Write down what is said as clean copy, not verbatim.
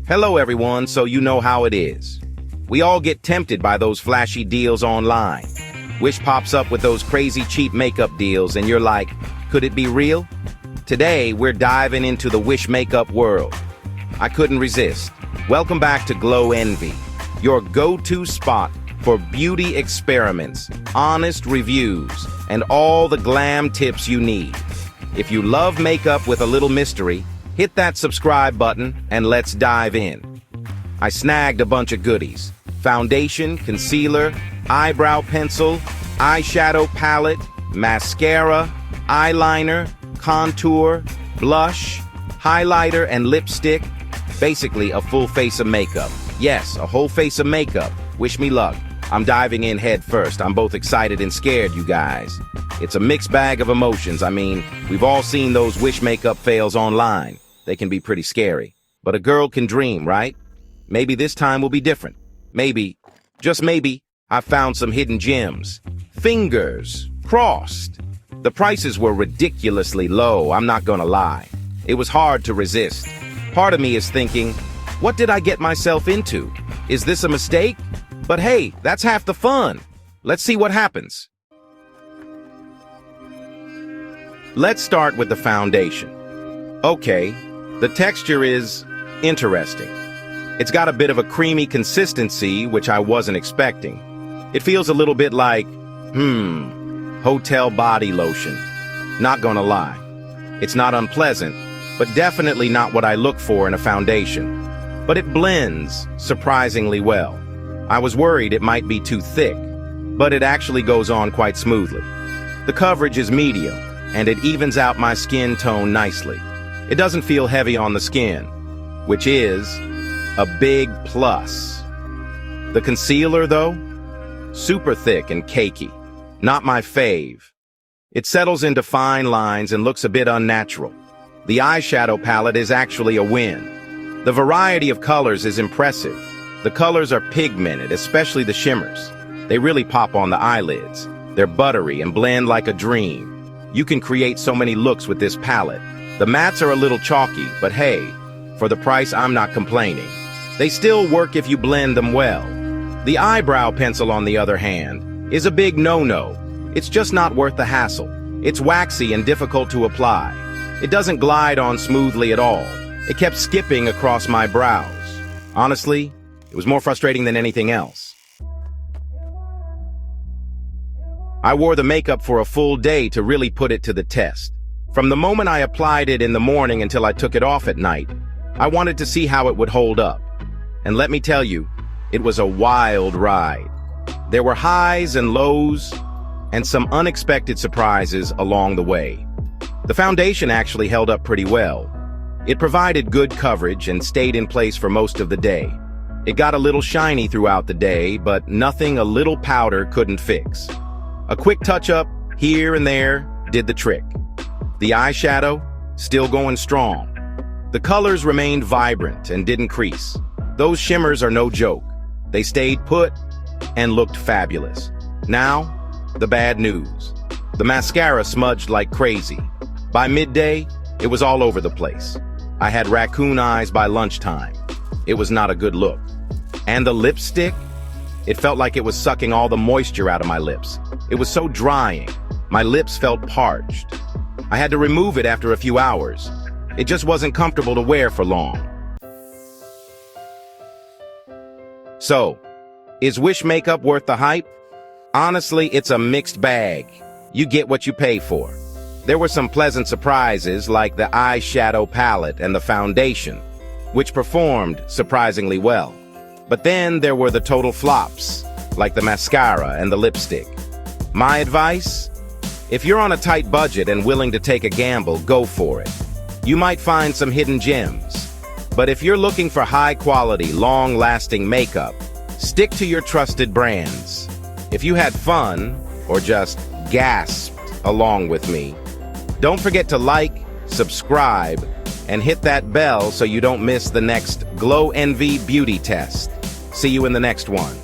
Hello everyone, so you know how it is. We all get tempted by those flashy deals online. Wish pops up with those crazy cheap makeup deals and you're like, could it be real? Today, we're diving into the Wish makeup world. I couldn't resist. Welcome back to Glow Envy, your go-to spot for beauty experiments, honest reviews, and all the glam tips you need. If you love makeup with a little mystery, hit that subscribe button and let's dive in. I snagged a bunch of goodies: foundation, concealer, eyebrow pencil, eyeshadow palette, mascara, eyeliner, contour, blush, highlighter, and lipstick. Basically, a full face of makeup. Yes, a whole face of makeup. Wish me luck. I'm diving in head first. I'm both excited and scared, you guys. It's a mixed bag of emotions. I mean, we've all seen those Wish makeup fails online. They can be pretty scary. But a girl can dream, right? Maybe this time will be different. Maybe, just maybe, I found some hidden gems. Fingers crossed. The prices were ridiculously low, I'm not gonna lie. It was hard to resist. Part of me is thinking, what did I get myself into? Is this a mistake? But hey, that's half the fun. Let's see what happens. Let's start with the foundation. Okay, the texture is interesting. It's got a bit of a creamy consistency, which I wasn't expecting. It feels a little bit like, hotel body lotion. Not gonna lie. It's not unpleasant, but definitely not what I look for in a foundation. But it blends surprisingly well. I was worried it might be too thick, but it actually goes on quite smoothly. The coverage is medium, and it evens out my skin tone nicely. It doesn't feel heavy on the skin, which is a big plus. The concealer, though, super thick and cakey. Not my fave. It settles into fine lines and looks a bit unnatural. The eyeshadow palette is actually a win. The variety of colors is impressive. The colors are pigmented, especially the shimmers. They really pop on the eyelids. They're buttery and blend like a dream. You can create so many looks with this palette. The mattes are a little chalky, but hey, for the price, I'm not complaining. They still work if you blend them well. The eyebrow pencil, on the other hand, is a big no-no. It's just not worth the hassle. It's waxy and difficult to apply. It doesn't glide on smoothly at all. It kept skipping across my brows. Honestly, it was more frustrating than anything else. I wore the makeup for a full day to really put it to the test. From the moment I applied it in the morning until I took it off at night, I wanted to see how it would hold up. And let me tell you, it was a wild ride. There were highs and lows, and some unexpected surprises along the way. The foundation actually held up pretty well. It provided good coverage and stayed in place for most of the day. It got a little shiny throughout the day, but nothing a little powder couldn't fix. A quick touch-up here and there did the trick. The eyeshadow, still going strong. The colors remained vibrant and didn't crease. Those shimmers are no joke. They stayed put and looked fabulous. Now, the bad news. The mascara smudged like crazy. By midday, it was all over the place. I had raccoon eyes by lunchtime. It was not a good look. And the lipstick? It felt like it was sucking all the moisture out of my lips. It was so drying. My lips felt parched. I had to remove it after a few hours. It just wasn't comfortable to wear for long. So, is Wish makeup worth the hype? Honestly, it's a mixed bag. You get what you pay for. There were some pleasant surprises like the eyeshadow palette and the foundation, which performed surprisingly well. But then there were the total flops, like the mascara and the lipstick. My advice? If you're on a tight budget and willing to take a gamble, go for it. You might find some hidden gems. But if you're looking for high-quality, long-lasting makeup, stick to your trusted brands. If you had fun, or just gasped along with me, don't forget to like, subscribe, and hit that bell so you don't miss the next Glow Envy beauty test. See you in the next one.